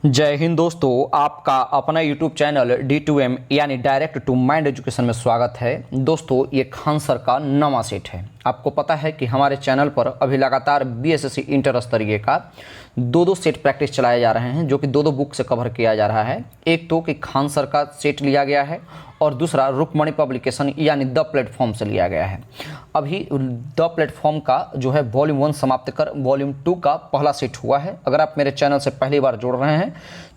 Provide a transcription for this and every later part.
जय हिंद दोस्तों, आपका अपना YouTube चैनल D2M यानी डायरेक्ट टू माइंड एजुकेशन में स्वागत है। दोस्तों, ये खान सर का नवा सेट है। आपको पता है कि हमारे चैनल पर अभी लगातार BSSC इंटर स्तरीय का दो सेट प्रैक्टिस चलाए जा रहे हैं, जो कि दो बुक से कवर किया जा रहा है। एक तो कि खान सर का सेट लिया गया है और दूसरा रुक्मणी पब्लिकेशन यानी द प्लेटफॉर्म से लिया गया है। अभी द प्लेटफॉर्म का जो है वॉल्यूम 1 समाप्त कर वॉल्यूम 2 का पहला सेट हुआ है। अगर आप मेरे चैनल से पहली बार जुड़ रहे हैं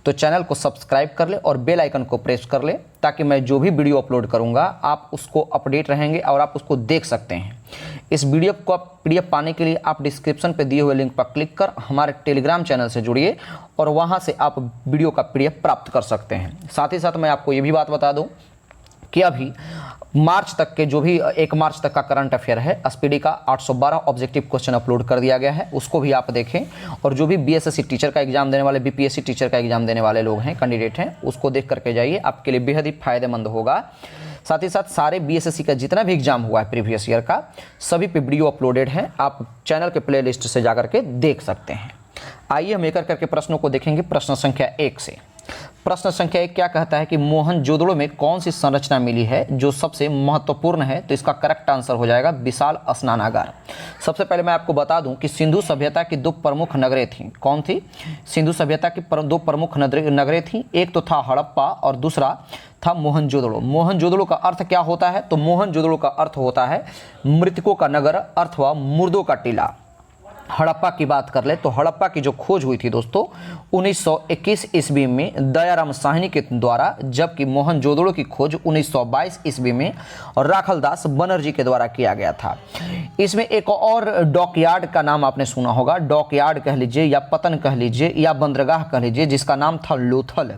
तो चैनल को सब्सक्राइब कर ले और बेल आइकन को प्रेस कर ले, ताकि मैं जो भी वीडियो अपलोड करूंगा आप उसको अपडेट रहेंगे और आप उसको देख सकते हैं। इस वीडियो को PDF पाने के लिए आप डिस्क्रिप्शन पे दिए हुए लिंक पर क्लिक कर हमारे टेलीग्राम चैनल से जुड़िए और वहां से आप वीडियो का PDF प्राप्त कर सकते हैं। साथ ही साथ मैं आपको ये भी बात बता दूं कि अभी मार्च तक के जो भी 1 मार्च तक का करंट अफेयर है, SPD का 812 ऑब्जेक्टिव क्वेश्चन अपलोड कर दिया गया है, उसको भी आप देखें। और जो भी BSSC टीचर का एग्जाम देने वाले, BPSC टीचर का एग्जाम देने वाले लोग हैं, कैंडिडेट हैं, उसको देख करके जाइए, आपके लिए बेहद ही फायदेमंद होगा। साथ ही साथ सारे BSSC का जितना भी एग्जाम हुआ है प्रीवियस ईयर का, सभी पे वीडियो अपलोडेड है, आप चैनल के प्ले लिस्ट से जाकर के देख सकते हैं। आइए हम एक करके प्रश्नों को देखेंगे। प्रश्न संख्या 1 से। प्रश्न संख्या 1 क्या कहता है कि मोहनजोदड़ो में कौन सी संरचना मिली है जो सबसे महत्वपूर्ण है? तो इसका करेक्ट आंसर हो जाएगा विशाल स्नानागार। सबसे पहले मैं आपको बता दूं कि सिंधु सभ्यता की 2 प्रमुख नगरें थीं। कौन थी? सिंधु सभ्यता की 2 प्रमुख नगरें थीं। एक तो था हड़प्पा और दूसरा था मोहनजोदड़ो। मोहनजोदड़ो का अर्थ क्या होता है? तो मोहनजोदड़ो का अर्थ होता है मृतकों का नगर अथवा मुर्दों का टीला। हड़प्पा की बात कर ले तो हड़प्पा की जो खोज हुई थी दोस्तों 1921 ईस्वी में दयाराम साहनी के द्वारा, जबकि मोहनजोदड़ो की खोज 1922 ईस्वी में और राखलदास बनर्जी के द्वारा किया गया था। इसमें एक और डॉकयार्ड का नाम आपने सुना होगा, डॉकयार्ड कह लीजिए या पतन कह लीजिए या बंदरगाह कह लीजिए, जिसका नाम था लोथल।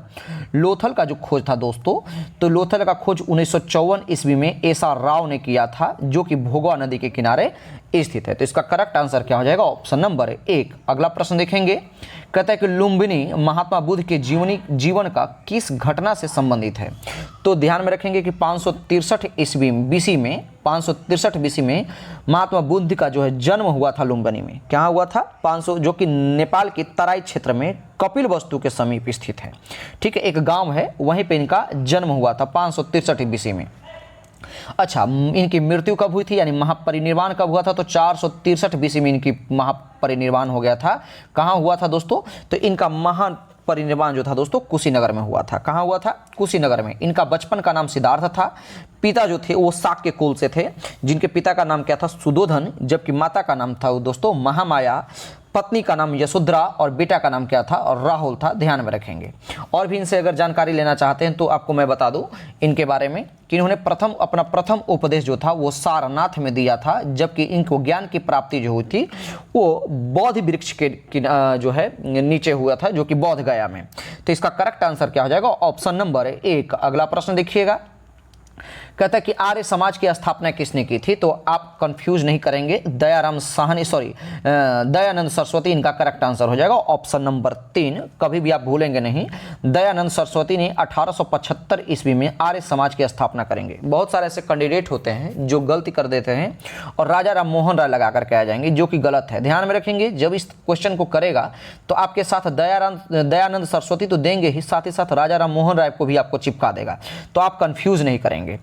लोथल का जो खोज था दोस्तों, तो लोथल का खोज 1954 ईस्वी में एसआर राव ने किया था, जो कि भोगवा नदी के किनारे स्थित है। तो इसका करेक्ट आंसर क्या हो जाएगा? Option number 1। अगला प्रश्न देखेंगे। कहता है कि लुम्बिनी महात्मा बुद्ध के जीवन का किस घटना से संबंधित है? तो ध्यान में रखेंगे कि 563 ईस्वी BC में 563 BC में महात्मा बुद्ध का जो है जन्म हुआ था लुम्बिनी में। क्या हुआ था? 500, जो कि नेपाल के तराई क्षेत्र में कपिलवस्तु के समीप स्थित है। ठीक है, एक गांव है, वहीं पे इनका जन्म हुआ था 563 BC में। अच्छा, इनकी मृत्यु कब हुई थी यानी महापरिनिर्वाण कब हुआ था? तो 463 BC में इनकी महापरिनिर्वाण हो गया था। कहाँ हुआ था दोस्तों? तो इनका महापरिनिर्वाण जो था दोस्तों कुशीनगर में हुआ था। कहाँ हुआ था? कुशीनगर में। इनका बचपन का नाम सिद्धार्थ था। पिता जो थे वो शाक्य कुल से थे, जिनके पिता का नाम क्या था? सुदोधन, जबकि माता का नाम था दोस्तों महामाया, पत्नी का नाम यशोधरा और बेटा का नाम क्या था? और राहुल था। ध्यान में रखेंगे। और भी इनसे अगर जानकारी लेना चाहते हैं तो आपको मैं बता दूं इनके बारे में कि इन्होंने अपना प्रथम उपदेश जो था वो सारनाथ में दिया था, जबकि इनको ज्ञान की प्राप्ति जो हुई थी वो बौद्ध वृक्ष के जो है नीचे हुआ था, जो कि बौद्ध गया में। तो इसका करेक्ट आंसर क्या हो जाएगा? Option number 1। अगला प्रश्न देखिएगा। कहता है कि आर्य समाज की स्थापना किसने की थी? तो आप कंफ्यूज नहीं करेंगे, दयानंद सरस्वती इनका करेक्ट आंसर हो जाएगा। ऑप्शन नंबर 3, कभी भी आप भूलेंगे नहीं। दयानंद सरस्वती ने 1875 ईस्वी में आर्य समाज की स्थापना करेंगे। बहुत सारे ऐसे कैंडिडेट होते हैं जो गलती कर देते हैं और राजा राम मोहन राय लगा करके आ जाएंगे, जो कि गलत है। ध्यान में रखेंगे, जब इस क्वेश्चन को करेगा तो आपके साथ दयानंद सरस्वती तो देंगे ही, साथ ही साथ राजा राम मोहन राय को भी आपको चिपका देगा, तो आप कंफ्यूज नहीं करेंगे।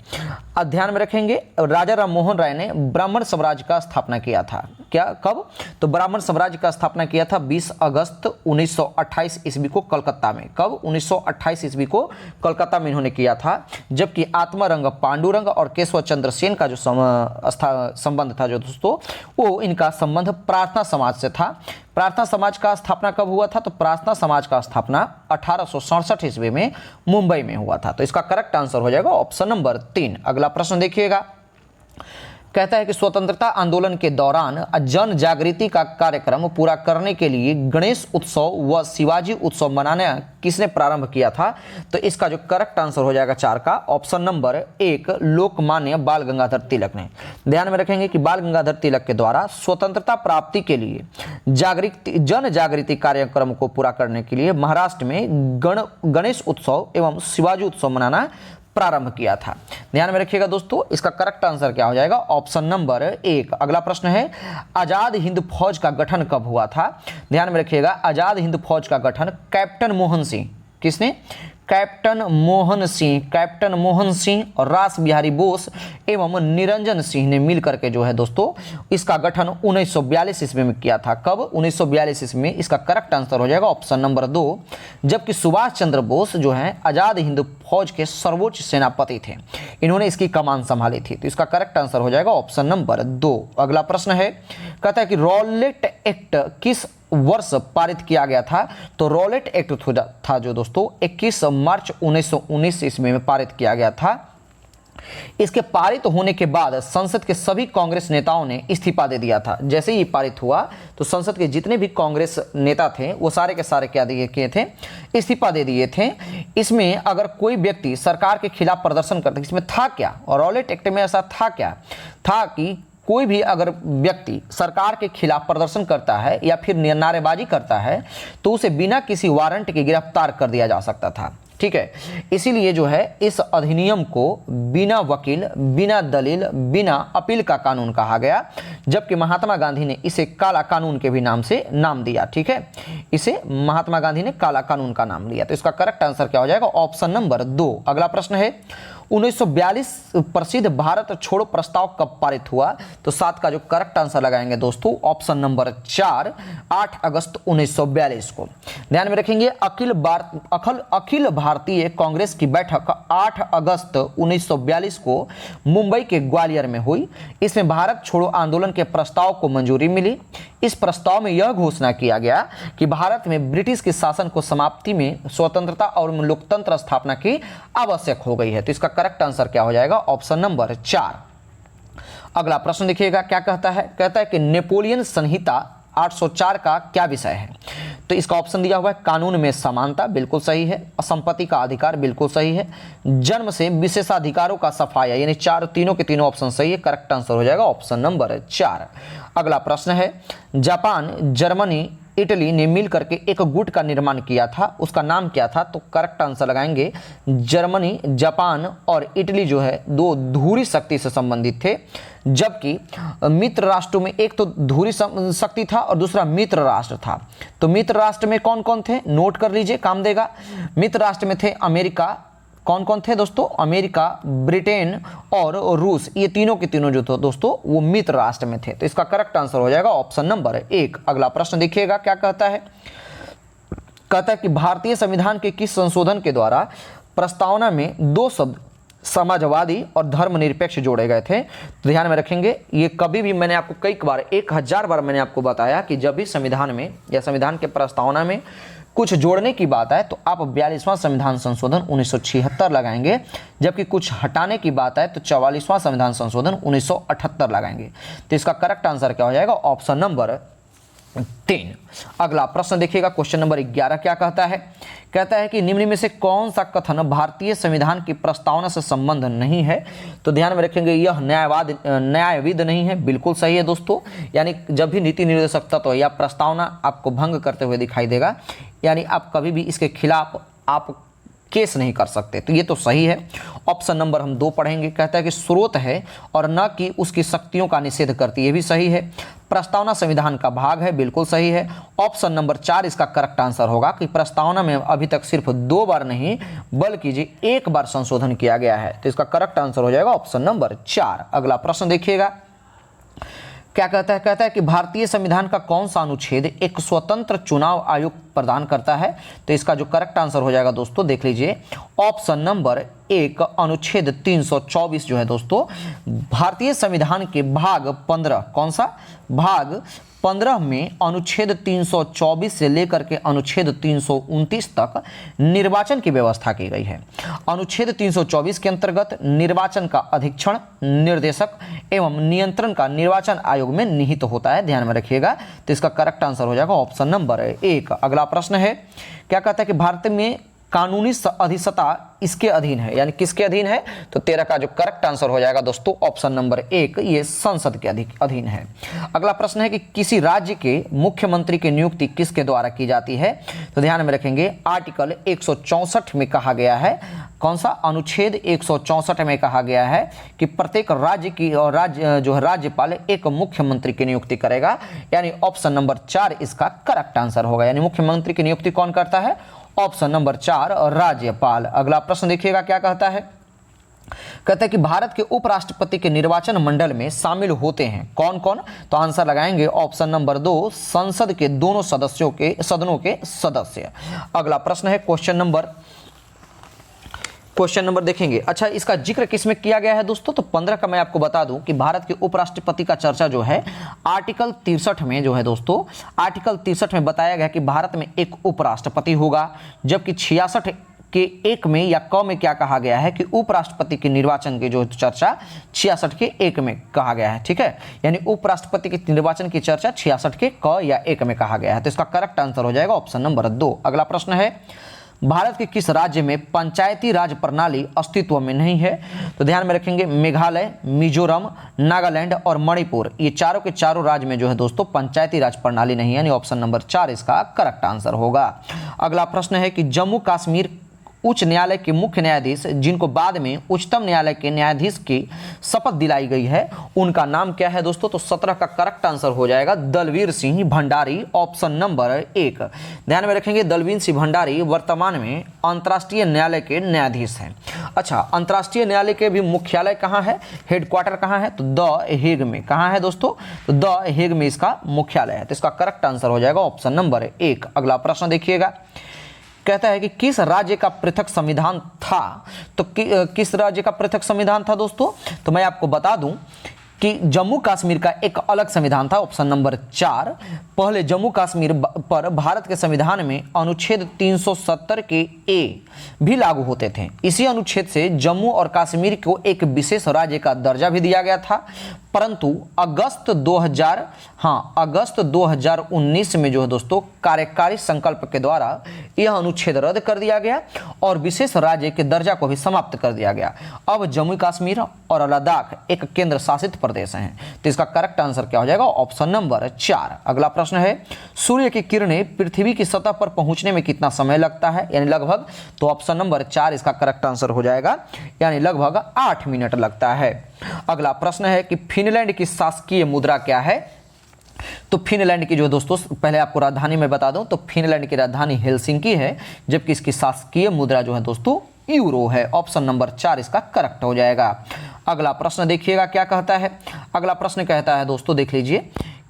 ध्यान में रखेंगे, राजा राम मोहन राय ने ब्राह्मण साम्राज्य का स्थापना किया था। क्या, कब? तो ब्राह्मण साम्राज्य का स्थापना किया था 20 अगस्त 1928 ईस्वी को कलकत्ता में। कब? 1928 ईस्वी को कलकत्ता में इन्होंने किया था। जबकि आत्मारंग, पांडुरंग और केशव चंद्र सेन का जो संबंध था जो दोस्तों, वो इनका संबंध प्रार्थना समाज से था। प्रार्थना समाज का स्थापना कब हुआ था? तो प्रार्थना समाज का स्थापना 1867 ईस्वी में मुंबई में हुआ था। तो इसका करेक्ट आंसर हो जाएगा ऑप्शन नंबर 3। अगला प्रश्न देखिएगा। कहता है कि स्वतंत्रता आंदोलन के दौरान जन जागृति का कार्यक्रम पूरा करने के लिए गणेश उत्सव व शिवाजी उत्सव मनाना किसने प्रारंभ किया था? तो इसका जो करेक्ट आंसर हो जाएगा 4 का, ऑप्शन नंबर 1, लोकमान्य बाल गंगाधर तिलक ने। ध्यान में रखेंगे कि बाल गंगाधर तिलक के द्वारा स्वतंत्रता प्राप्ति के लिए जन जागृति कार्यक्रम को पूरा करने के लिए महाराष्ट्र में गणेश उत्सव एवं शिवाजी उत्सव मनाना प्रारंभ किया था? ध्यान में रखिएगा दोस्तों, इसका करेक्ट आंसर क्या हो जाएगा? Option number 1। अगला प्रश्न है, आजाद हिंद फौज का गठन कब हुआ था? ध्यान में रखिएगा, आजाद हिंद फौज का गठन कैप्टन मोहन सिंह, किसने? कैप्टन मोहन सिंह और रास बिहारी बोस एवं निरंजन सिंह ने मिलकर के जो है दोस्तों इसका गठन 1942 ईस्वी में किया था। कब? 1942 ईस्वी में। इसका करेक्ट आंसर हो जाएगा ऑप्शन नंबर 2। जबकि सुभाष चंद्र बोस जो है आजाद हिंद फौज के सर्वोच्च सेनापति थे, इन्होंने इसकी कमान संभाली थी। तो इसका करेक्ट आंसर हो जाएगा ऑप्शन नंबर 2। अगला प्रश्न है, कहता है कि रॉलेट एक्ट किस वर्ष पारित किया गया था? तो रॉलेट एक्ट था जो दोस्तों 21 मार्च 1919 ईस्वी में पारित किया गया था। इसके पारित होने के बाद संसद के सभी कांग्रेस नेताओं ने इस्तीफा दे दिया था। जैसे ही पारित हुआ तो संसद के जितने भी कांग्रेस नेता थे वो सारे के सारे क्या किए थे? इस्तीफा दे दिए थे। इसमें अगर कोई व्यक्ति सरकार के खिलाफ प्रदर्शन करता, इसमें था क्या? और रॉलेट एक्ट में ऐसा था क्या? था कि कोई भी अगर व्यक्ति सरकार के खिलाफ प्रदर्शन करता है या फिर नारेबाजी करता है तो उसे बिना किसी वारंट के गिरफ्तार कर दिया जा सकता था। ठीक है, इसीलिए जो है इस अधिनियम को बिना वकील, बिना दलील, बिना अपील का कानून कहा गया, जबकि महात्मा गांधी ने इसे काला कानून के भी नाम से नाम दिया। ठीक है, इसे महात्मा गांधी ने काला कानून का नाम लिया। तो इसका करेक्ट आंसर क्या हो जाएगा? Option number 2। अगला प्रश्न है, 1942 प्रसिद्ध भारत छोड़ो प्रस्ताव कब पारित हुआ? तो 7 का जो करेक्ट आंसर लगाएंगे दोस्तों ऑप्शन नंबर 4, 8 अगस्त 1942 को। ध्यान में रखेंगे, अखिल भारतीय कांग्रेस की बैठक 8 अगस्त 1942 को मुंबई के ग्वालियर में हुई। इसमें भारत छोड़ो आंदोलन के प्रस्ताव को मंजूरी मिली। इस प्रस्ताव में यह घोषणा किया गया कि भारत में ब्रिटिश के शासन को समाप्ति में स्वतंत्रता और लोकतंत्र स्थापना की आवश्यक हो गई है। तो इसका करेक्ट आंसर क्या हो जाएगा? Option number 4। अगला प्रश्न देखिएगा क्या कहता है? कहता है कि नेपोलियन संहिता 804 का क्या विषय है? तो इसका ऑप्शन दिया हुआ है, कानून में समानता, बिल्कुल सही है। संपत्ति का अधिकार, बिल्कुल सही है। जन्म से विशेषाधिकारों का सफाया, यानी तीनों के तीनों ऑप्शन सही है। करेक्ट आंसर हो जाएगा ऑप्शन नंबर 4। अगला प्रश्न है, जापान, जर्मनी, इटली ने मिल करके एक गुट का निर्माण किया था, उसका नाम क्या था? तो करेक्ट आंसर लगाएंगे, जर्मनी, जापान और इटली जो है 2 धुरी शक्ति से संबंधित थे, जबकि मित्र राष्ट्रों में एक तो धुरी शक्ति था और दूसरा मित्र राष्ट्र था। तो मित्र राष्ट्र में कौन कौन थे? नोट कर लीजिए, काम देगा। मित्र राष्ट्र में थे अमेरिका, कौन कौन थे दोस्तों? अमेरिका, ब्रिटेन और रूस, ये तीनों के तीनों जो थे दोस्तों वो मित्र राष्ट्र में थे। तो इसका करेक्ट आंसर हो जाएगा ऑप्शन नंबर 1। अगला प्रश्न देखिएगा क्या कहता है? कहता है कि भारतीय संविधान के किस संशोधन के द्वारा प्रस्तावना में 2 शब्द समाजवादी और धर्मनिरपेक्ष जोड़े गए थे? तो ध्यान में रखेंगे, ये कभी भी मैंने आपको कई बार 1000 बार मैंने आपको बताया कि जब भी संविधान में या संविधान के प्रस्तावना में कुछ जोड़ने की बात है तो आप 42वां संविधान संशोधन 1976 लगाएंगे, जबकि कुछ हटाने की बात है तो 44वां संविधान संशोधन 1978 लगाएंगे। तो इसका करेक्ट आंसर क्या हो जाएगा? Option number 3। अगला प्रश्न देखिएगा, क्वेश्चन नंबर 11 क्या कहता है? कहता है कि निम्न में से कौन सा कथन भारतीय संविधान की प्रस्तावना से संबंध नहीं है? तो ध्यान में रखेंगे, यह न्यायविद नहीं है, बिल्कुल सही है दोस्तों। यानी जब भी नीति निर्देशक तत्व या प्रस्तावना आपको भंग करते हुए दिखाई देगा, यानी आप कभी भी इसके खिलाफ आप केस नहीं कर सकते, तो ये तो सही है। ऑप्शन नंबर हम 2 पढ़ेंगे। कहता है कि स्रोत है और न कि उसकी शक्तियों का निषेध करती है, ये भी सही है। प्रस्तावना संविधान का भाग है, बिल्कुल सही है। ऑप्शन नंबर 4 इसका करेक्ट आंसर होगा कि प्रस्तावना में अभी तक सिर्फ 2 बार नहीं बल्कि जी 1 बार संशोधन किया गया है। तो इसका करेक्ट आंसर हो जाएगा ऑप्शन नंबर 4। अगला प्रश्न देखिएगा क्या कहता है? कहता है कि भारतीय संविधान का कौन सा अनुच्छेद एक स्वतंत्र चुनाव आयोग प्रदान करता है? तो इसका जो करेक्ट आंसर हो जाएगा दोस्तों देख लीजिए, ऑप्शन नंबर 1 अनुच्छेद 324 जो है दोस्तों भारतीय संविधान के भाग 15, कौन सा? भाग 15 में अनुच्छेद 324 से लेकर के अनुच्छेद 329 तक निर्वाचन की व्यवस्था की गई है। अनुच्छेद 324 के अंतर्गत निर्वाचन का अधीक्षण, निर्देशक एवं नियंत्रण का निर्वाचन आयोग में निहित होता है, ध्यान में रखिएगा। तो इसका करेक्ट आंसर हो जाएगा ऑप्शन नंबर 1। अगला प्रश्न है क्या कहता है कि भारत में कानूनी अधिसत्ता इसके अधीन है, यानी किसके अधीन है? तो 13 का जो करेक्ट आंसर हो जाएगा दोस्तों ऑप्शन नंबर 1, ये संसद के अधीन है। अगला प्रश्न है कि किसी राज्य के मुख्यमंत्री की नियुक्ति किसके द्वारा की जाती है? तो ध्यान में रखेंगे आर्टिकल 164 में कहा गया है, कौन सा? अनुच्छेद 164 में कहा गया है कि प्रत्येक राज्य की और राज्यपाल एक मुख्यमंत्री की नियुक्ति करेगा, यानी ऑप्शन नंबर 4 इसका करेक्ट आंसर होगा। यानी मुख्यमंत्री की नियुक्ति कौन करता है? ऑप्शन नंबर 4 राज्यपाल। अगला प्रश्न देखिएगा क्या कहता है। कहते हैं कि भारत के उपराष्ट्रपति के निर्वाचन मंडल में शामिल होते हैं कौन कौन? तो आंसर लगाएंगे ऑप्शन नंबर 2, संसद के दोनों सदनों के सदस्य। अगला प्रश्न है क्वेश्चन नंबर देखेंगे। अच्छा, इसका जिक्र किसमें किया गया है दोस्तों? तो 15 का मैं आपको बता दूं कि भारत के उपराष्ट्रपति का चर्चा जो है आर्टिकल 63 में जो है दोस्तों, आर्टिकल 63 में बताया गया कि भारत में एक उपराष्ट्रपति होगा, जबकि 66 के 1 में या क में क्या कहा गया है कि उपराष्ट्रपति के निर्वाचन की जो चर्चा 66 के 1 में कहा गया है। ठीक है, यानी उपराष्ट्रपति के निर्वाचन की चर्चा 66 के क या 1 में कहा गया है। तो इसका करेक्ट आंसर हो जाएगा ऑप्शन नंबर 2। अगला प्रश्न है, भारत के किस राज्य में पंचायती राज प्रणाली अस्तित्व में नहीं है? तो ध्यान में रखेंगे मेघालय, मिजोरम, नागालैंड और मणिपुर, ये चारों के चारों राज्य में जो है दोस्तों पंचायती राज प्रणाली नहीं है, यानी ऑप्शन नंबर 4 इसका करेक्ट आंसर होगा। अगला प्रश्न है कि जम्मू कश्मीर उच्च न्यायालय के मुख्य न्यायाधीश जिनको बाद में उच्चतम न्यायालय के न्यायाधीश की शपथ दिलाई गई है, उनका नाम क्या है दोस्तों? तो 17 का करेक्ट आंसर हो जाएगा दलवीर सिंह भंडारी, ऑप्शन नंबर 1। ध्यान में रखेंगे दलवीर सिंह भंडारी वर्तमान में अंतर्राष्ट्रीय न्यायालय के न्यायाधीश हैं। अच्छा, अंतर्राष्ट्रीय न्यायालय के भी मुख्यालय कहाँ है, हेडक्वार्टर कहाँ है? तो द हेग में। कहाँ है दोस्तों? तो द हेग में इसका मुख्यालय है। तो इसका करेक्ट आंसर हो जाएगा ऑप्शन नंबर 1। अगला प्रश्न देखिएगा, कहता है कि किस राज्य का पृथक संविधान था? तो किस राज्य का पृथक संविधान था दोस्तों? तो मैं आपको बता दूं कि जम्मू कश्मीर का एक अलग संविधान था, ऑप्शन नंबर 4। पहले जम्मू कश्मीर पर भारत के संविधान में अनुच्छेद 370 के ए भी लागू होते थे। इसी अनुच्छेद से जम्मू और कश्मीर को एक विशेष राज्य का दर्जा भी दिया गया था, परंतु अगस्त 2019 में जो है दोस्तों कार्यकारी संकल्प के द्वारा यह अनुच्छेद रद्द कर दिया गया और विशेष राज्य के दर्जा को भी समाप्त कर दिया गया। अब जम्मू कश्मीर और लद्दाख एक केंद्र शासित प्रदेश हैं। तो इसका करेक्ट आंसर क्या हो जाएगा? Option number 4। अगला प्रश्न है, सूर्य की किरणें पृथ्वी की सतह पर पहुंचने में कितना समय लगता है, यानी लगभग? तो ऑप्शन नंबर 4 इसका करेक्ट आंसर हो जाएगा, यानी लगभग 8 मिनट लगता है। अगला प्रश्न है कि फिनलैंड की शासकीय मुद्रा क्या है? तो फिनलैंड की जो दोस्तों, पहले आपको राजधानी में बता दूं तो फिनलैंड की राजधानी हेलसिंकी है, जबकि इसकी शासकीय मुद्रा जो है दोस्तों यूरो है। ऑप्शन नंबर 4 इसका करेक्ट हो जाएगा। अगला प्रश्न देखिएगा क्या कहता है। अगला प्रश्न कहता है दोस्तों, देख लीजिए,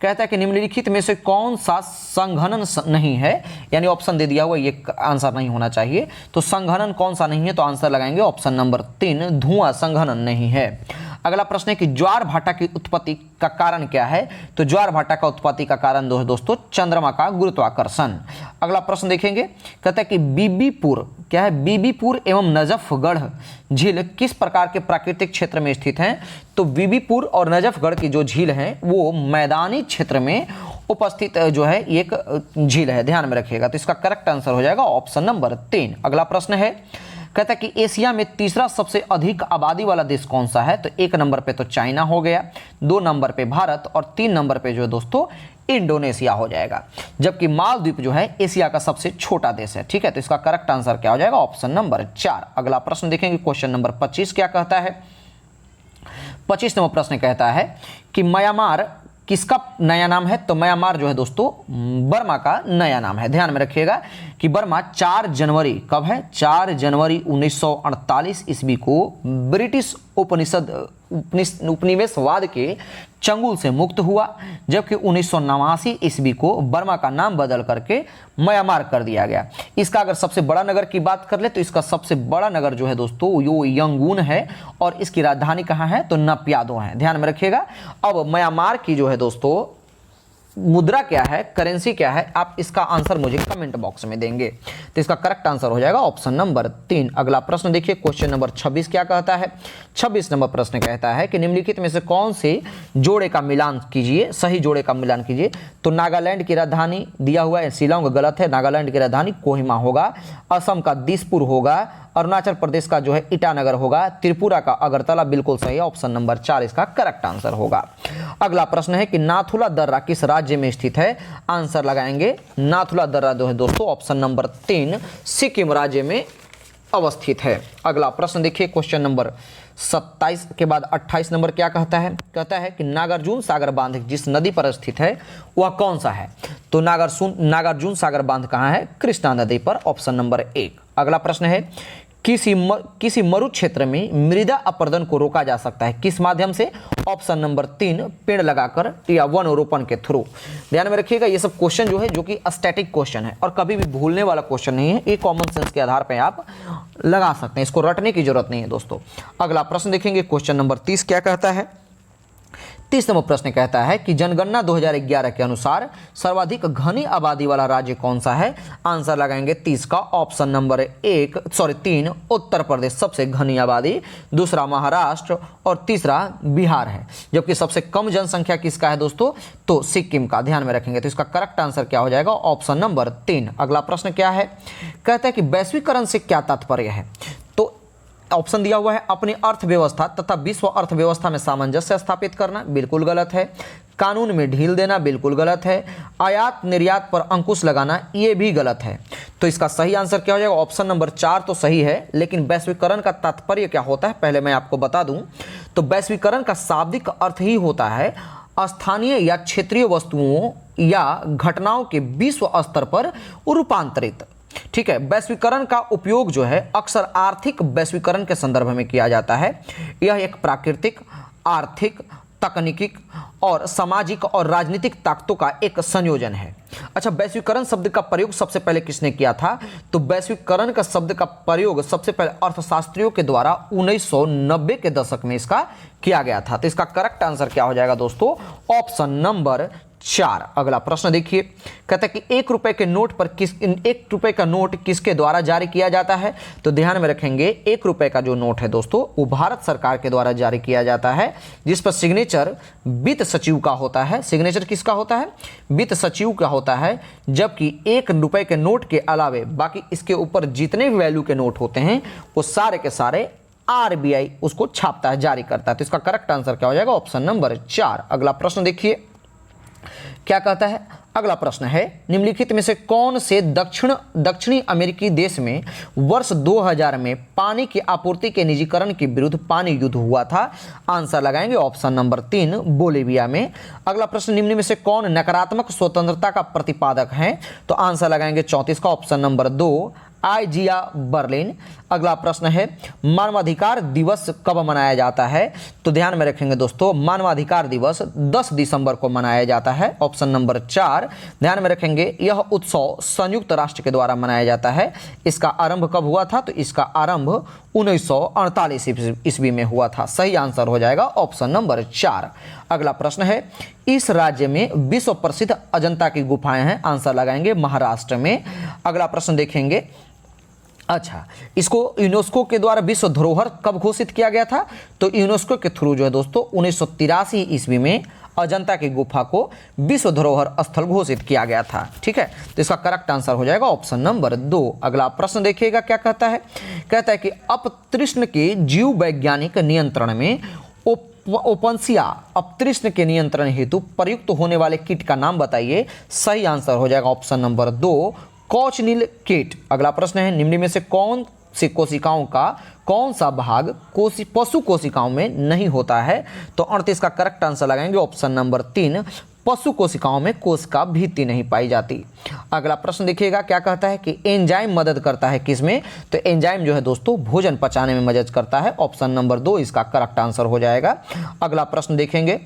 कहता है कि निम्नलिखित में से कौन सा संघनन नहीं है, यानी ऑप्शन दे दिया हुआ, ये आंसर नहीं होना चाहिए। तो संघनन कौन सा नहीं है? तो आंसर लगाएंगे ऑप्शन नंबर 3, धुआं संघनन नहीं है। अगला प्रश्न है कि ज्वार भाटा की उत्पत्ति का कारण क्या है? तो ज्वार भाटा का उत्पत्ति का कारण दोस्तों चंद्रमा का गुरुत्वाकर्षण। अगला प्रश्न देखेंगे, कहता है कि बीबीपुर क्या है? बीबीपुर एवं नजफगढ़ झील किस प्रकार के प्राकृतिक क्षेत्र में स्थित हैं? तो बीबीपुर और नजफगढ़ की जो झील है वो मैदानी क्षेत्र में उपस्थित जो है एक झील है, ध्यान में रखिएगा। तो इसका करेक्ट आंसर हो जाएगा ऑप्शन नंबर 3। अगला प्रश्न है, कहता है कि एशिया में तीसरा सबसे अधिक आबादी वाला देश कौन सा है? तो 1 नंबर पे तो चाइना हो गया, 2 नंबर पे भारत और 3 नंबर पे जो है दोस्तों इंडोनेशिया हो जाएगा, जबकि मालदीव जो है एशिया का सबसे छोटा देश है। ठीक है, तो इसका करेक्ट आंसर क्या हो जाएगा? Option number 4। अगला प्रश्न देखेंगे, क्वेश्चन नंबर 25 क्या कहता है। 25 नंबर प्रश्न कहता है कि म्यांमार किसका नया नाम है? तो म्यांमार जो है दोस्तों बर्मा का नया नाम है। ध्यान में रखिएगा कि बर्मा 4 जनवरी, कब है? 4 जनवरी 1948 ईस्वी को ब्रिटिश उपनिवेशवाद के चंगुल से मुक्त हुआ, जबकि 1989 ईस्वी को बर्मा का नाम बदल करके म्यांमार कर दिया गया। इसका अगर सबसे बड़ा नगर की बात कर ले तो इसका सबसे बड़ा नगर जो है दोस्तों वो यंगून है और इसकी राजधानी कहाँ है? तो नपियादो है। ध्यान में रखिएगा। अब म्यांमार की जो है दोस्तों मुद्रा क्या है, करेंसी क्या है, आप इसका आंसर मुझे कमेंट बॉक्स में देंगे। तो इसका करेक्ट आंसर हो जाएगा ऑप्शन नंबर 3। अगला प्रश्न देखिए, क्वेश्चन नंबर 26 क्या कहता है। 26 नंबर प्रश्न कहता है कि निम्नलिखित में से कौन से जोड़े का मिलान कीजिए, सही जोड़े का मिलान कीजिए। तो नागालैंड की राजधानी दिया हुआ है शिलांग, गलत है। नागालैंड की राजधानी कोहिमा होगा। असम का दिसपुर होगा। अरुणाचल प्रदेश का जो है ईटानगर होगा। त्रिपुरा का अगरतला बिल्कुल सही है, ऑप्शन नंबर 4 इसका करेक्ट आंसर होगा। अगला प्रश्न है कि नाथुला दर्रा किस राज्य में स्थित है। आंसर लगाएंगे नाथुला दर्रा जो है दोस्तों ऑप्शन नंबर 3 सिक्किम राज्य में अवस्थित है। अगला प्रश्न देखिए, क्वेश्चन नंबर 27 के बाद 28 नंबर क्या कहता है। कहता है कि नागार्जुन सागर बांध जिस नदी पर स्थित है वह कौन सा है। तो नागार्जुन सागर बांध कहाँ है, कृष्णा नदी पर, ऑप्शन नंबर 1। अगला प्रश्न है किसी मरु क्षेत्र में मृदा अपरदन को रोका जा सकता है किस माध्यम से। ऑप्शन नंबर 3 पेड़ लगाकर या वन रोपण के थ्रू। ध्यान में रखिएगा ये सब क्वेश्चन जो है जो कि स्टैटिक क्वेश्चन है और कभी भी भूलने वाला क्वेश्चन नहीं है। ये कॉमन सेंस के आधार पर आप लगा सकते हैं, इसको रटने की जरूरत नहीं है दोस्तों। अगला प्रश्न देखेंगे, क्वेश्चन नंबर 30 क्या कहता है। 30 नंबर प्रश्न कहता है कि जनगणना 2011 के अनुसार सर्वाधिक घनी आबादी वाला राज्य कौन सा है। आंसर लगाएंगे 30 का ऑप्शन नंबर 3 उत्तर प्रदेश सबसे घनी आबादी, दूसरा महाराष्ट्र और तीसरा बिहार है। जबकि सबसे कम जनसंख्या किसका है दोस्तों, तो सिक्किम का। ध्यान में रखेंगे तो इसका करेक्ट आंसर क्या हो जाएगा, ऑप्शन नंबर 3। अगला प्रश्न क्या है, कहता है कि वैश्वीकरण से क्या तात्पर्य है। तो ऑप्शन दिया हुआ है अपनी अर्थव्यवस्था तथा विश्व अर्थव्यवस्था में सामंजस्य स्थापित करना, बिल्कुल गलत है। कानून में ढील देना, बिल्कुल गलत है। आयात निर्यात पर अंकुश लगाना, ये भी गलत है। तो इसका सही आंसर क्या हो जाएगा, ऑप्शन नंबर 4 तो सही है। लेकिन वैश्वीकरण का तात्पर्य क्या होता है पहले मैं आपको बता दूं। तो वैश्वीकरण का शाब्दिक अर्थ ही होता है स्थानीय या क्षेत्रीय वस्तुओं या घटनाओं के विश्व स्तर पर रूपांतरित। ठीक है, वैश्वीकरण का उपयोग जो है अक्सर आर्थिक वैश्वीकरण के संदर्भ में किया जाता है। यह एक प्राकृतिक, आर्थिक, तकनीकी और सामाजिक और राजनीतिक ताकतों का एक संयोजन है। अच्छा, वैश्वीकरण शब्द का प्रयोग सबसे पहले किसने किया था। तो वैश्वीकरण का शब्द का प्रयोग सबसे पहले अर्थशास्त्रियों के द्वारा 1990 के दशक में इसका किया गया था। तो इसका करेक्ट आंसर क्या हो जाएगा दोस्तों, ऑप्शन नंबर 4। अगला प्रश्न देखिए, कहता है कि 1 रुपए के नोट पर 1 रुपए का नोट किसके द्वारा जारी किया जाता है। तो ध्यान में रखेंगे 1 रुपए का जो नोट है दोस्तों वो भारत सरकार के द्वारा जारी किया जाता है, जिस पर सिग्नेचर वित्त सचिव का होता है। सिग्नेचर किसका होता है, वित्त सचिव का होता है। जबकि 1 रुपए के नोट के अलावे बाकी इसके ऊपर जितने भी वैल्यू के नोट होते हैं वो सारे के सारे RBI उसको छापता है, जारी करता है। तो इसका करेक्ट आंसर क्या हो जाएगा, ऑप्शन नंबर 4। अगला प्रश्न देखिए क्या कहता है। अगला प्रश्न है, निम्नलिखित में से कौन से दक्षिणी अमेरिकी देश में वर्ष 2000 में पानी की आपूर्ति के निजीकरण के विरुद्ध पानी युद्ध हुआ था। आंसर लगाएंगे ऑप्शन नंबर 3 बोलिविया में। अगला प्रश्न, निम्न में से कौन नकारात्मक स्वतंत्रता का प्रतिपादक है। तो आंसर लगाएंगे 34 का ऑप्शन नंबर 2 आइजिया बर्लिन। अगला प्रश्न है, मानवाधिकार दिवस कब मनाया जाता है। तो ध्यान में रखेंगे दोस्तों मानवाधिकार दिवस 10 दिसंबर को मनाया जाता है, ऑप्शन नंबर 4। ध्यान में रखेंगे यह उत्सव संयुक्त राष्ट्र के द्वारा मनाया जाता है। इसका आरंभ कब हुआ था। तो इसका आरंभ 1948 ईस्वी में हुआ था। सही आंसर हो जाएगा ऑप्शन नंबर 4। अगला प्रश्न है, इस राज्य में विश्व प्रसिद्ध अजंता की गुफाएं हैं। आंसर लगाएंगे महाराष्ट्र में। अगला प्रश्न देखेंगे, अच्छा इसको यूनेस्को के द्वारा विश्व धरोहर कब घोषित किया गया था। तो यूनेस्को के थ्रू जो है दोस्तों 1983 ईस्वी में अजंता की गुफा को विश्व धरोहर स्थल घोषित किया गया था। ठीक है, तो इसका करेक्ट आंसर हो जाएगा ऑप्शन नंबर 2। अगला प्रश्न देखिएगा क्या कहता है। कहता है कि अपतृष्ण के जीव वैज्ञानिक नियंत्रण में ओपनसिया अपतृष्ण के नियंत्रण हेतु प्रयुक्त होने वाले कीट का नाम बताइए। सही आंसर हो जाएगा ऑप्शन नंबर 2 कॉचनिल कीट। अगला प्रश्न है, निम्न में से कौन सी कोशिकाओं का कौन सा भाग पशु कोशिकाओं में नहीं होता है। तो 38 का करेक्ट आंसर लगाएंगे ऑप्शन नंबर 3 पशु कोशिकाओं में कोशिका भित्ति नहीं पाई जाती। अगला प्रश्न देखिएगा क्या कहता है कि एंजाइम मदद करता है किसमें। तो एंजाइम जो है दोस्तों भोजन पचाने में मदद करता है, ऑप्शन नंबर 2 इसका करेक्ट आंसर हो जाएगा। अगला प्रश्न देखेंगे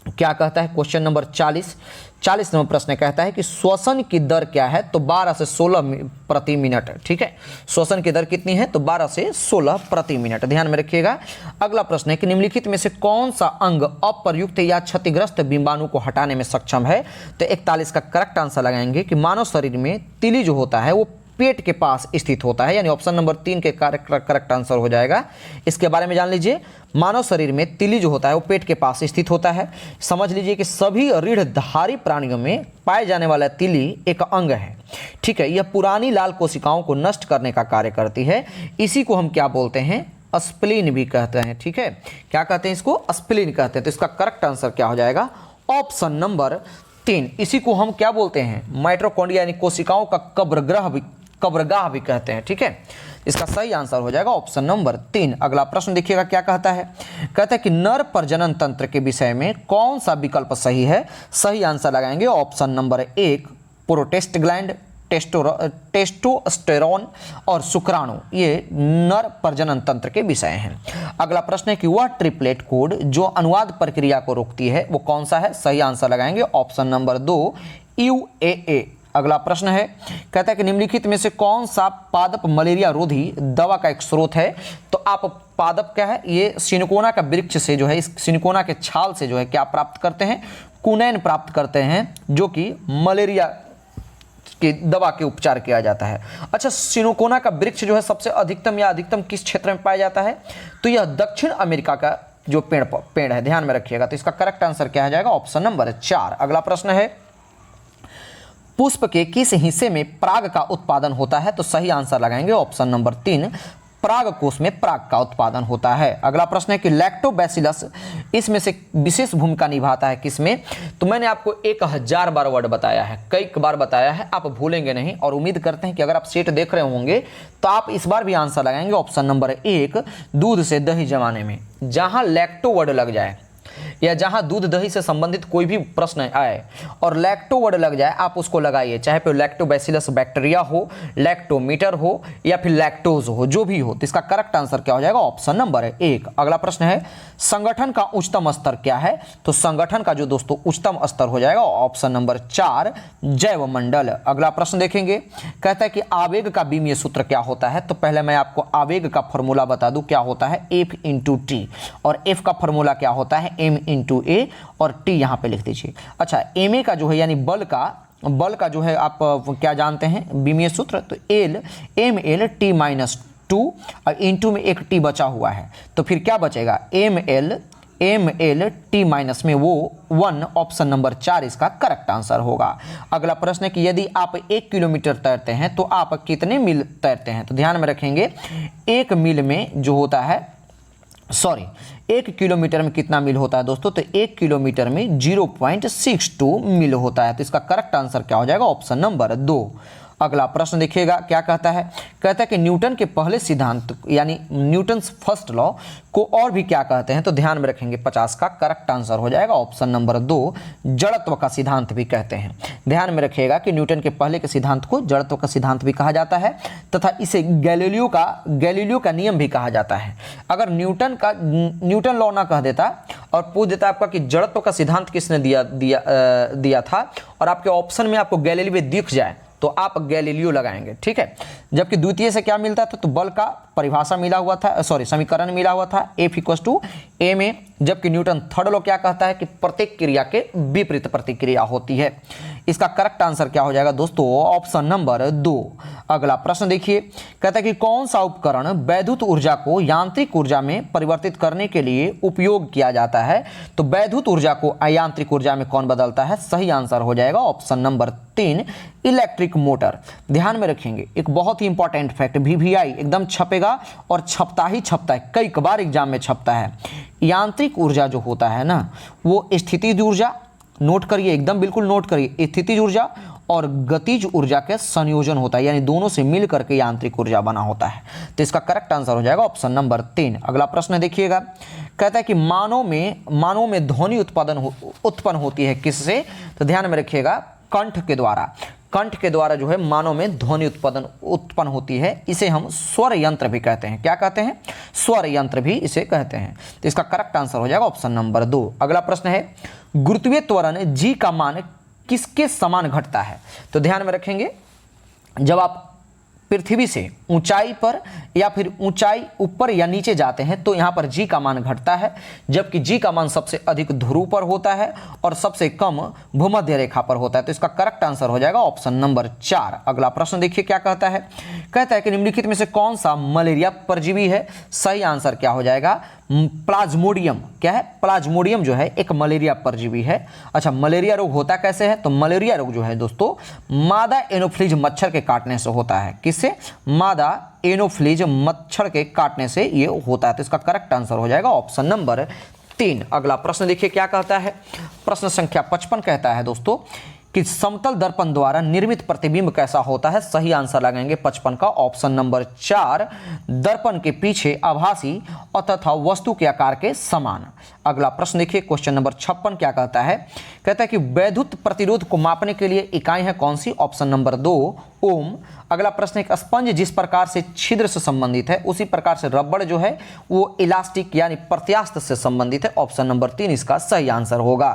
क्या कहता है, क्वेश्चन नंबर 40 40 नंबर प्रश्न कहता है कि श्वसन की दर क्या है, तो 12 से 16 प्रति मिनट। ठीक है, श्वसन की दर कितनी है, तो 12 से 16 प्रति मिनट, ध्यान में रखिएगा। अगला प्रश्न है कि निम्नलिखित में से कौन सा अंग अप्रयुक्त या क्षतिग्रस्त डिंबाणु को हटाने में सक्षम है, तो 41 का करेक्ट आंसर लगाएंगे कि मानव शरीर में तिली जो होता है वो पेट के पास स्थित होता है, यानी ऑप्शन नंबर 3 के करेक्ट आंसर हो जाएगा। इसके बारे में जान लीजिए, मानव शरीर में तिली जो होता है वो पेट के पास स्थित होता है। समझ लीजिए कि सभी रीढ़धारी प्राणियों में पाए जाने वाला तिली एक अंग है। ठीक है, यह पुरानी लाल कोशिकाओं को नष्ट करने का कार्य करती है। इसी को हम क्या बोलते हैं, स्प्लीन भी कहते हैं। ठीक है, क्या कहते हैं इसको, स्प्लीन कहते हैं। तो इसका करेक्ट आंसर क्या हो जाएगा, ऑप्शन नंबर 3। इसी को हम क्या बोलते हैं, माइटोकॉन्ड्रिया यानी कोशिकाओं का कब्रगाह भी कहते हैं। ठीक है, इसका सही आंसर हो जाएगा ऑप्शन नंबर 3। अगला प्रश्न देखिएगा क्या कहता है, कहता है कि नर प्रजनन तंत्र के विषय में कौन सा विकल्प सही है। सही आंसर लगाएंगे ऑप्शन नंबर 1 प्रोस्टेग्लैंड, टेस्टोस्टेरोन और शुक्राणु, ये नर प्रजनन तंत्र के विषय हैं। अगला प्रश्न है कि वह ट्रिपलेट कोड जो अनुवाद प्रक्रिया को रोकती है वो कौन सा है। सही आंसर लगाएंगे ऑप्शन नंबर 2 UAA। अगला प्रश्न है, कहता है कि निम्नलिखित में से कौन सा पादप मलेरिया रोधी दवा का एक स्रोत है। तो आप पादप क्या है, ये सिनकोना का वृक्ष से जो है, इस सिनकोना के छाल से जो है क्या प्राप्त करते हैं, कुनैन प्राप्त करते हैं, जो कि मलेरिया की दवा के उपचार किया जाता है। अच्छा, सिनकोना का वृक्ष जो है सबसे अधिकतम किस क्षेत्र में पाया जाता है, तो यह दक्षिण अमेरिका का जो पेड़ है, ध्यान में रखिएगा। तो इसका करेक्ट आंसर क्या हो जाएगा, ऑप्शन नंबर 4। अगला प्रश्न है, पुष्प के किस हिस्से में पराग का उत्पादन होता है। तो सही आंसर लगाएंगे ऑप्शन नंबर 3 पराग कोश में पराग का उत्पादन होता है। अगला प्रश्न है कि लैक्टोबैसिलस इसमें से विशेष भूमिका निभाता है किसमें। तो मैंने आपको 1000 बार वर्ड बताया है, कई बार बताया है, आप भूलेंगे नहीं। और उम्मीद करते हैं कि अगर आप सेट देख रहे होंगे तो आप इस बार भी आंसर लगाएंगे ऑप्शन नंबर 1 दूध से दही जमाने में। जहां लैक्टो वर्ड लग जाए या जहां दूध दही से संबंधित कोई भी प्रश्न आए और लैक्टो वर्ड लग जाए, आप उसको लगाइए, चाहे फिर लैक्टोबैसिलस बैक्टीरिया हो, लैक्टोमीटर हो या फिर लैक्टोज हो, जो भी हो। तो इसका करेक्ट आंसर क्या हो जाएगा, ऑप्शन नंबर 1। अगला प्रश्न है, संगठन का उच्चतम स्तर क्या है। तो संगठन का जो दोस्तों उच्चतम स्तर हो जाएगा ऑप्शन नंबर 4 जैव मंडल। अगला प्रश्न देखेंगे, कहता है कि आवेग का बीमीय सूत्र क्या होता है। तो पहले मैं आपको आवेग का फॉर्मूला बता दूं, क्या होता है F/T, और F का फॉर्मूला क्या होता है M/A, और T यहां पे लिख दीजिए। अच्छा, Ma का जो है यानी बल का जो है आप क्या जानते हैं बीमीय सूत्र, तो Ml/T-2 और इंटू में एक T बचा हुआ है, तो फिर क्या बचेगा Ml/T- में वो 1, ऑप्शन नंबर 4 इसका करेक्ट आंसर होगा। अगला प्रश्न है कि यदि आप 1 किलोमीटर तैरते हैं तो आप कितने मील तैरते हैं। तो ध्यान में रखेंगे 1 मील में जो होता है 1 किलोमीटर में कितना मील होता है दोस्तों, तो 1 किलोमीटर में 0.62 मील होता है। तो इसका करेक्ट आंसर क्या हो जाएगा, ऑप्शन नंबर 2। अगला प्रश्न देखिएगा क्या कहता है कि न्यूटन के पहले सिद्धांत यानी न्यूटन्स फर्स्ट लॉ को और भी क्या कहते हैं। तो ध्यान में रखेंगे 50 का करेक्ट आंसर हो जाएगा ऑप्शन नंबर 2 जड़त्व का सिद्धांत भी कहते हैं। ध्यान में रखिएगा कि न्यूटन के पहले के सिद्धांत को जड़त्व का सिद्धांत भी कहा जाता है तथा इसे गैलीलियो का नियम भी कहा जाता है। अगर न्यूटन लॉ ना कह देता और पूछ देता आपका कि जड़त्व का सिद्धांत किसने दिया था और आपके ऑप्शन में आपको गैलीलियो दिख जाए तो आप गैलीलियो लगाएंगे, ठीक है। जबकि द्वितीय से क्या मिलता था, तो बल का परिभाषा मिला हुआ था, समीकरण मिला हुआ था F=ma। जबकि न्यूटन थर्ड लॉ क्या कहता है कि प्रत्येक क्रिया के विपरीत प्रतिक्रिया होती है। इसका करेक्ट आंसर क्या हो जाएगा दोस्तों, ऑप्शन नंबर 2। अगला प्रश्न देखिए, कहता है कि कौन सा उपकरण वैद्युत ऊर्जा को यांत्रिक ऊर्जा में परिवर्तित करने के लिए उपयोग किया जाता है। तो वैद्युत ऊर्जा को अयांत्रिक ऊर्जा में कौन बदलता है, सही आंसर हो जाएगा ऑप्शन नंबर 3 इलेक्ट्रिक मोटर। ध्यान में रखेंगे एक बहुत ही इंपॉर्टेंट फैक्ट, VVI एकदम छपेगा और छपता ही छपता है, कई बार एग्जाम में छपता है। यांत्रिक ऊर्जा जो होता है ना, वो स्थितिज ऊर्जा, नोट करिए एकदम बिल्कुल नोट करिए, स्थितिज ऊर्जा और गतिज ऊर्जा के संयोजन होता है, यानी दोनों से मिल करके यांत्रिक ऊर्जा बना होता है। तो इसका करेक्ट आंसर हो जाएगा ऑप्शन नंबर 3। अगला प्रश्न देखिएगा, कहता है कि मानव में ध्वनि उत्पन्न होती है किससे। तो ध्यान में रखिएगा कंठ के द्वारा जो है मानव में ध्वनि उत्पन्न होती है। इसे हम स्वर यंत्र भी कहते हैं। क्या कहते हैं, स्वर यंत्र भी इसे कहते हैं। तो इसका करेक्ट आंसर हो जाएगा ऑप्शन नंबर 2। अगला प्रश्न है, गुरुत्वीय त्वरण G का मान किसके समान घटता है? तो ध्यान में रखेंगे, जब आप पृथ्वी से ऊंचाई पर या फिर ऊंचाई ऊपर या नीचे जाते हैं तो यहां पर जी का मान घटता है, जबकि जी का मान सबसे अधिक ध्रुव पर होता है और सबसे कम भूमध्य रेखा पर होता है। तो इसका करेक्ट आंसर हो जाएगा ऑप्शन नंबर 4। अगला प्रश्न देखिए क्या कहता है। कहता है कि निम्नलिखित में से कौन सा मलेरिया परजीवी है? सही आंसर क्या हो जाएगा? प्लाज्मोडियम। क्या है? प्लाज्मोडियम जो है एक मलेरिया परजीवी है। अच्छा, मलेरिया रोग होता कैसे है? तो मलेरिया रोग जो है दोस्तों मादा एनोफ्लीज मच्छर के काटने से होता है। किससे? मादा एनोफ्लीज मच्छर के काटने से ये होता है। तो इसका करेक्ट आंसर हो जाएगा ऑप्शन नंबर 3। अगला प्रश्न देखिए क्या कहता है। प्रश्न संख्या 55 कहता है दोस्तों कि समतल दर्पण द्वारा निर्मित प्रतिबिंब कैसा होता है? सही आंसर लगाएंगे 55 का ऑप्शन नंबर 4, दर्पण के पीछे आभासी तथा वस्तु के आकार के समान। अगला प्रश्न देखिए क्वेश्चन नंबर 56 क्या कहता है। कहता है कि वैद्युत प्रतिरोध को मापने के लिए इकाई है कौन सी? ऑप्शन नंबर 2 ओम। अगला प्रश्न, एक स्पंज जिस प्रकार से छिद्र से संबंधित है उसी प्रकार से रबड़ जो है वो इलास्टिक यानी प्रत्यास्थ से संबंधित है। ऑप्शन नंबर 3 इसका सही आंसर होगा।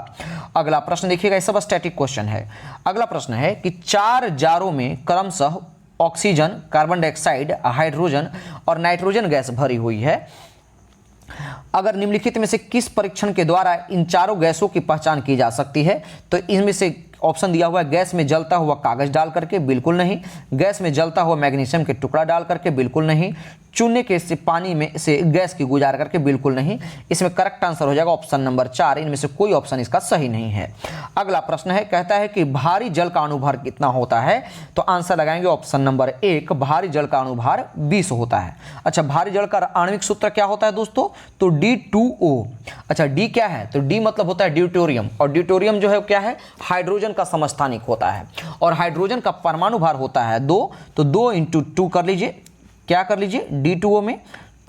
अगला प्रश्न देखिएगा, सब स्टैटिक क्वेश्चन है। अगला प्रश्न है कि 4 जारों में क्रमशः ऑक्सीजन, कार्बन डाइऑक्साइड, हाइड्रोजन और नाइट्रोजन गैस भरी हुई है। अगर निम्नलिखित में से किस परीक्षण के द्वारा इन चारों गैसों की पहचान की जा सकती है? तो इनमें से ऑप्शन दिया हुआ है गैस में जलता हुआ कागज डाल करके, बिल्कुल नहीं। गैस में जलता हुआ मैग्नीशियम के टुकड़ा डाल करके, बिल्कुल नहीं। चूने के से पानी में से गैस की गुजार करके, बिल्कुल नहीं। इसमें करेक्ट आंसर हो जाएगा ऑप्शन नंबर 4। इनमें से कोई ऑप्शन इसका सही नहीं है। अगला प्रश्न है, कहता है कि भारी जल का अणुभार कितना होता है? तो आंसर लगाएंगे ऑप्शन नंबर 1, भारी जल का अणुभार 20 होता है। अच्छा, भारी जल का आणविक सूत्र क्या होता है दोस्तों? तो D2O। अच्छा, डी क्या है? तो डी मतलब होता है ड्यूटेरियम, और ड्यूटेरियम जो है क्या है? हाइड्रोजन का समस्थानिक होता है, और हाइड्रोजन का परमाणु भार होता है 2। तो 2 × 2 कर लीजिए, क्या कर लीजिए? D2O में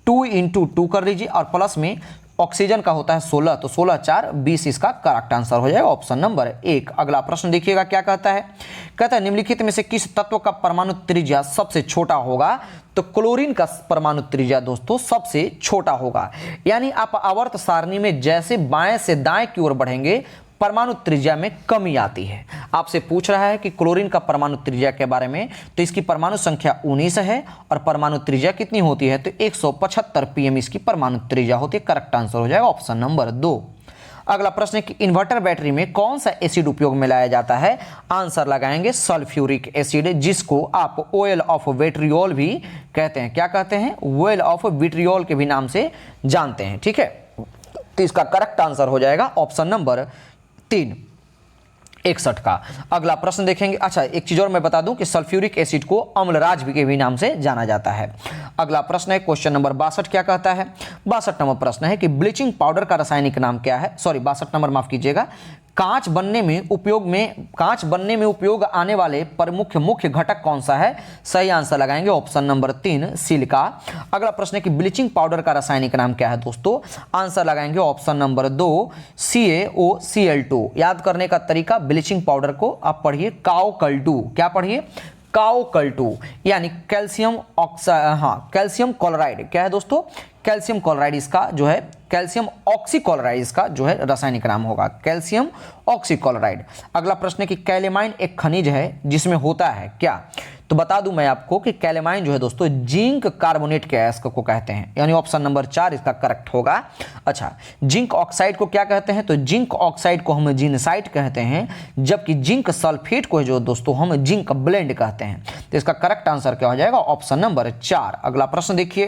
2 × 2 कर लीजिए, और प्लस में ऑक्सीजन का होता है 16, तो 16 4 20 इसका करेक्ट आंसर हो जाएगा ऑप्शन नंबर 1। अगला प्रश्न देखिएगा क्या कहता है। कहता है निम्नलिखित में से किस तत्व का परमाणु त्रिज्या सबसे छोटा होगा? तो क्लोरीन का परमाणु त्रिज्या दोस्तों सबसे छोटा होगा। यानी आप आवर्त सारणी में जैसे बाएं से दाएं की ओर बढ़ेंगे परमाणु त्रिज्या में कमी आती है। आपसे पूछ रहा है कि क्लोरीन का परमाणु त्रिज्या के बारे में, तो इसकी परमाणु संख्या 19 है और परमाणु त्रिज्या कितनी होती है? तो 175 pm इसकी परमाणु त्रिज्या होती है। करेक्ट आंसर हो जाएगा ऑप्शन नंबर 2। अगला प्रश्न है कि इन्वर्टर बैटरी में कौन सा एसिड उपयोग में लाया जाता है? आंसर लगाएंगे सल्फ्यूरिक एसिड, जिसको आप ऑयल ऑफ विट्रियोल भी कहते हैं। क्या कहते हैं? ऑयल ऑफ विट्रियोल के भी नाम से जानते हैं। ठीक है, तो इसका करेक्ट आंसर हो जाएगा ऑप्शन नंबर 3, 61 का। अगला प्रश्न देखेंगे। अच्छा, एक चीज और मैं बता दूं कि सल्फ्यूरिक एसिड को अम्लराज के भी नाम से जाना जाता है। अगला प्रश्न है क्वेश्चन नंबर 62 क्या कहता है। 62 नंबर प्रश्न है कि ब्लीचिंग पाउडर का रासायनिक नाम क्या है? सॉरी 62 नंबर माफ कीजिएगा। कांच बनने में उपयोग आने वाले प्रमुख मुख्य घटक कौन सा है? सही आंसर लगाएंगे ऑप्शन नंबर 3, सिलिका। अगला प्रश्न है कि ब्लीचिंग पाउडर का रासायनिक नाम क्या है दोस्तों? आंसर लगाएंगे ऑप्शन नंबर 2, CaOCl2। याद करने का तरीका, ब्लीचिंग पाउडर को आप पढ़िए काओकल2। क्या पढ़िए? काओकल2, यानी कैल्शियम कैल्शियम क्लोराइड। क्या है दोस्तों? कैल्शियम क्लोराइड इसका जो है, कैल्शियम ऑक्सीक्लोराइड इसका जो है रासायनिक नाम होगा, कैल्शियम ऑक्सीक्लोराइड। अगला प्रश्न है कि कैलेमाइन एक खनिज है जिसमें होता है क्या? तो बता दूं मैं आपको कि कैलेमाइन जो है दोस्तों जिंक कार्बोनेट के अयस्क को कहते हैं, यानी ऑप्शन नंबर 4 इसका करेक्ट होगा। अच्छा, जिंक ऑक्साइड को क्या कहते हैं? तो जिंक ऑक्साइड को हम जिनसाइट कहते हैं, जबकि जिंक सल्फेट को जो दोस्तों हम जिंक ब्लेंड कहते हैं। तो इसका करेक्ट आंसर क्या हो जाएगा? Option number 4। अगला प्रश्न देखिए,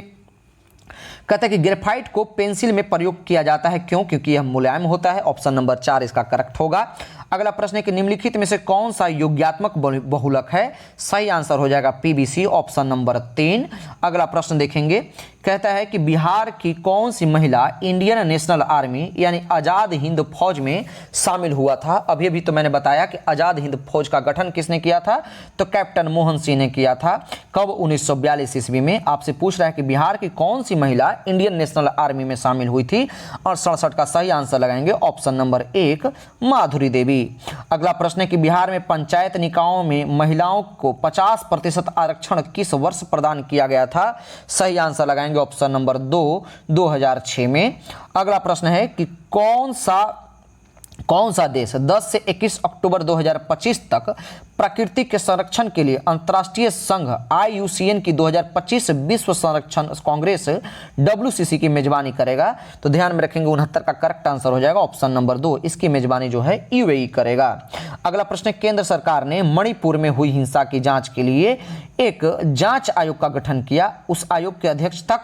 कहता है कि ग्रेफाइट को पेंसिल में प्रयोग किया जाता है, क्यों? क्योंकि यह मुलायम होता है। ऑप्शन नंबर 4 इसका करेक्ट होगा। अगला प्रश्न है कि निम्नलिखित में से कौन सा योगात्मक बहुलक है? सही आंसर हो जाएगा PVC, ऑप्शन नंबर 3। अगला प्रश्न देखेंगे, कहता है कि बिहार की कौन सी महिला इंडियन नेशनल आर्मी यानी आज़ाद हिंद फौज में शामिल हुआ था? अभी अभी तो मैंने बताया कि आज़ाद हिंद फौज का गठन किसने किया था? तो कैप्टन मोहन सिंह ने किया था। कब? 1942 ईस्वी में। आपसे पूछ रहा है कि बिहार की कौन सी महिला इंडियन नेशनल आर्मी में शामिल हुई थी, और 67 का सही आंसर लगाएंगे ऑप्शन नंबर 1, माधुरी देवी। अगला प्रश्न है कि बिहार में पंचायत निकायों में महिलाओं को 50% आरक्षण किस वर्ष प्रदान किया गया था? सही आंसर लगाएंगे ऑप्शन नंबर 2, 2006 में। अगला प्रश्न है कि कौन सा देश 10 से 21 अक्टूबर 2025 तक प्रकृति के संरक्षण के लिए अंतर्राष्ट्रीय संघ IUCN की 2025 विश्व संरक्षण कांग्रेस WCC की मेजबानी करेगा? तो ध्यान में रखेंगे 69 का करेक्ट आंसर हो जाएगा ऑप्शन नंबर 2। इसकी मेजबानी जो है UAE करेगा। अगला प्रश्न, केंद्र सरकार ने मणिपुर में हुई हिंसा की जांच के लिए एक जांच आयोग का गठन किया। उस आयोग की अध्यक्षता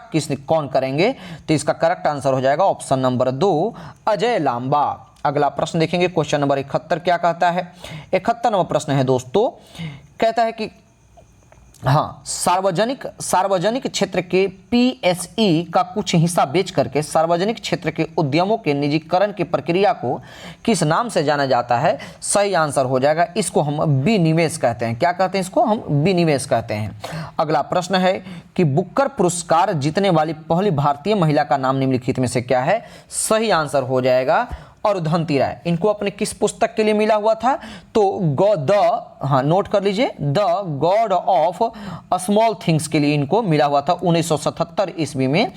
कौन करेंगे? तो इसका करेक्ट आंसर हो जाएगा ऑप्शन नंबर 2, अजय लांबा। अगला प्रश्न देखेंगे क्वेश्चन नंबर 71 क्या कहता है। 71 नंबर प्रश्न है दोस्तों, कहता है कि हाँ, सार्वजनिक क्षेत्र के PSE का कुछ हिस्सा बेच करके सार्वजनिक क्षेत्र के उद्यमों के निजीकरण की प्रक्रिया को किस नाम से जाना जाता है? सही आंसर हो जाएगा, इसको हम विनिवेश कहते हैं। क्या कहते हैं? इसको हम विनिवेश कहते हैं। अगला प्रश्न है कि बुकर पुरस्कार जीतने वाली पहली भारतीय महिला का नाम निम्नलिखित में से क्या है? सही आंसर हो जाएगा अरुंधति राय। इनको अपने किस पुस्तक के लिए मिला हुआ था? तो नोट कर लीजिए, the God of small things के लिए इनको मिला हुआ था 1977 ईस्वी में।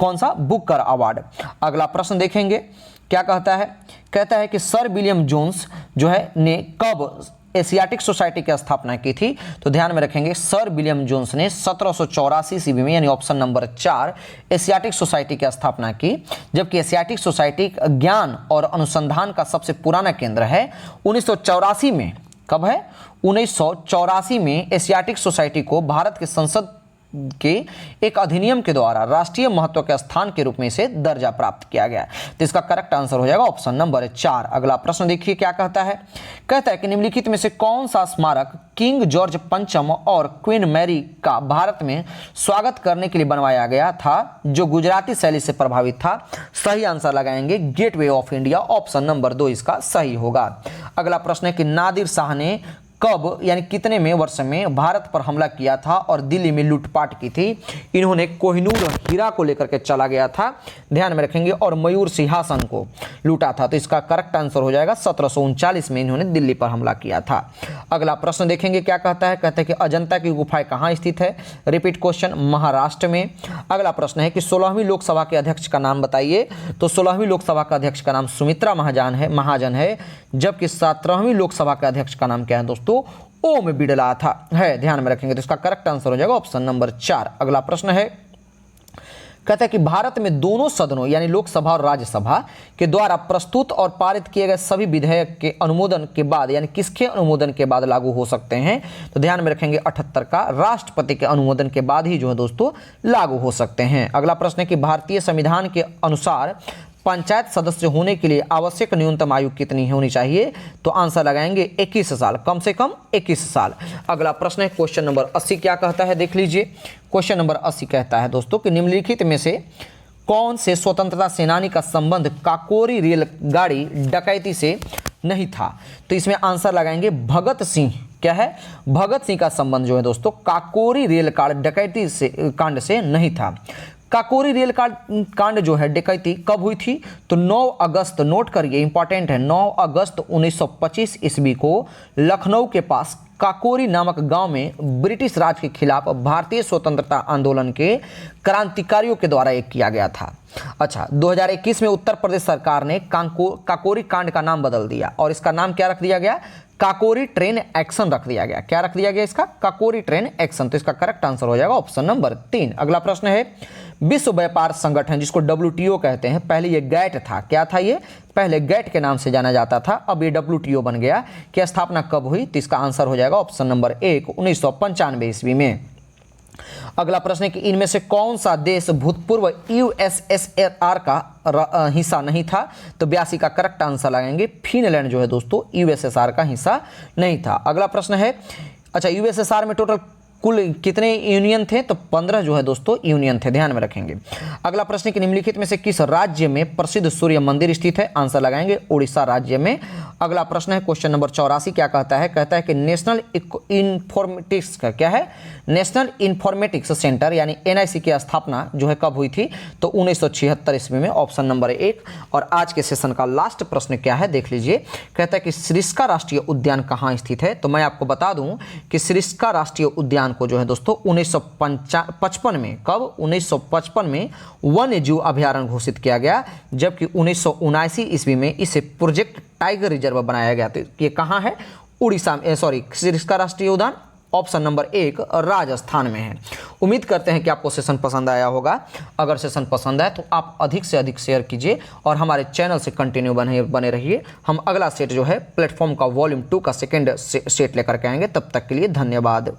कौन सा? Booker award. अगला प्रश्न देखेंगे क्या कहता है। कहता है कि सर विलियम जोन्स जो है ने कब एशियाटिक सोसाइटी की स्थापना की थी? तो ध्यान में रखेंगे सर विलियम जोन्स ने 1784 ईस्वी में, यानी ऑप्शन नंबर 4, एशियाटिक सोसाइटी की स्थापना की। जबकि एशियाटिक सोसाइटी ज्ञान और अनुसंधान का सबसे पुराना केंद्र है। 1984 में, कब है? 1984 में एशियाटिक सोसाइटी को भारत के संसद के एक अधिनियम के द्वारा राष्ट्रीय महत्व के स्थान के रूप में इसे दर्जा प्राप्त किया गया। तो इसका करेक्ट आंसर हो जाएगा ऑप्शन नंबर 4। अगला प्रश्न देखिए क्या कहता है। कहता है कि निम्नलिखित में से कौन सा स्मारक किंग जॉर्ज पंचम और क्वीन मैरी का भारत में स्वागत करने के लिए बनवाया गया था, जो गुजराती शैली से प्रभावित था? सही आंसर लगाएंगे gateway of India, option number 2 इसका सही होगा। अगला प्रश्न है कि नादिर शाह ने कब, यानी कितने में वर्ष में भारत पर हमला किया था और दिल्ली में लूटपाट की थी? इन्होंने कोहिनूर हीरा को लेकर के चला गया था, ध्यान में रखेंगे, और मयूर सिंहासन को लूटा था। तो इसका करेक्ट आंसर हो जाएगा 1739 में इन्होंने दिल्ली पर हमला किया था। अगला प्रश्न देखेंगे क्या कहता है। कहता है कि अजंता की गुफाएं कहाँ स्थित है? रिपीट क्वेश्चन, महाराष्ट्र में। अगला प्रश्न है कि 16वीं लोकसभा के अध्यक्ष का नाम बताइए। तो 16वीं लोकसभा का अध्यक्ष का नाम सुमित्रा महाजन है। जबकि 17वीं लोकसभा के अध्यक्ष का नाम क्या है दोस्तों? ओम बिड़ला था, है, ध्यान में रखेंगे। तो इसका करेक्ट आंसर हो जाएगा ऑप्शन नंबर 4। अगला प्रश्न है, कहता है कि भारत में दोनों सदनों यानी लोकसभा और राज्यसभा के द्वारा प्रस्तुत और पारित किए गए सभी विधेयक के अनुमोदन के बाद, यानी किसके अनुमोदन के बाद लागू हो सकते हैं? तो ध्यान में रखेंगे 78 का, राष्ट्रपति के अनुमोदन के बाद ही जो है दोस्तों लागू हो सकते हैं। अगला प्रश्न है कि भारतीय संविधान के अनुसार पंचायत सदस्य होने के लिए आवश्यक न्यूनतम आयु कितनी होनी चाहिए? तो आंसर लगाएंगे 21 साल, कम से कम 21 साल। अगला प्रश्न है क्वेश्चन नंबर 80 क्या कहता है, देख लीजिए। क्वेश्चन नंबर 80 कहता है दोस्तों कि निम्नलिखित में से कौन से स्वतंत्रता सेनानी का संबंध काकोरी रेलगाड़ी डकैती से नहीं था? तो इसमें आंसर लगाएंगे भगत सिंह। क्या है? भगत सिंह का संबंध जो है दोस्तों काकोरी रेलगाड़ी डकैती से कांड से नहीं था। काकोरी रेल कांड जो है डकैती कब हुई थी? तो 9 अगस्त, नोट करिए, इंपॉर्टेंट है, 9 अगस्त 1925 ईस्वी को लखनऊ के पास काकोरी नामक गांव में ब्रिटिश राज के खिलाफ भारतीय स्वतंत्रता आंदोलन के क्रांतिकारियों के द्वारा एक किया गया था। अच्छा, 2021 में उत्तर प्रदेश सरकार ने काकोरी कांड का नाम बदल दिया और इसका नाम क्या रख दिया गया? काकोरी ट्रेन एक्शन रख दिया गया। क्या रख दिया गया इसका? Kakori train action. तो इसका करेक्ट आंसर हो जाएगा ऑप्शन नंबर 3। अगला प्रश्न है, विश्व व्यापार संगठन जिसको WTO कहते हैं, पहले ये गैट था। क्या था ये? पहले गैट के नाम से जाना जाता था, अब ये WTO बन गया। कि स्थापना कब हुई? तो इसका आंसर हो जाएगा ऑप्शन नंबर 1, 1995 ईस्वी में। अगला प्रश्न है कि इनमें से कौन सा देश भूतपूर्व USSR का हिस्सा नहीं था? तो 82 का करेक्ट आंसर लगाएंगे फिनलैंड जो है दोस्तों USSR का हिस्सा नहीं था। अगला प्रश्न है, अच्छा USSR में टोटल कुल कितने यूनियन थे? तो 15 जो है दोस्तों यूनियन थे, ध्यान में रखेंगे। अगला प्रश्न है कि निम्नलिखित में से किस राज्य में प्रसिद्ध सूर्य मंदिर स्थित है? आंसर लगाएंगे उड़ीसा राज्य में। अगला प्रश्न है क्वेश्चन नंबर 84 क्या कहता है? कहता है कि नेशनल इन्फॉर्मेटिक्स का क्या है? नेशनल इन्फॉर्मेटिक्स सेंटर यानी NIC की स्थापना जो है कब हुई थी? तो 1976 ईस्वी में, ऑप्शन नंबर 1। और आज के सेशन का लास्ट प्रश्न क्या है, देख लीजिए। कहता है कि सरिस्का राष्ट्रीय उद्यान कहाँ स्थित है? तो मैं आपको बता दूं कि सरिस्का राष्ट्रीय उद्यान उद्यान को जो है दोस्तों 1955 में, कब 1955 में वन्य जीव अभ्यारण्य घोषित किया गया, जबकि 1979 ईस्वी में इसे प्रोजेक्ट टाइगर रिजर्व बनाया गया। तो ये कहाँ है? उड़ीसा में, सॉरी, इसका राष्ट्रीय उद्यान ऑप्शन नंबर 1 राजस्थान में है। उम्मीद करते हैं कि आपको सेशन पसंद आया होगा। अगर सेशन पसंद आए तो आप अधिक से अधिक शेयर कीजिए और हमारे चैनल से कंटिन्यू बने रहिए। हम अगला सेट जो है प्लेटफॉर्म का वॉल्यूम 2 का सेकेंड सेट लेकर के आएंगे। तब तक के लिए धन्यवाद।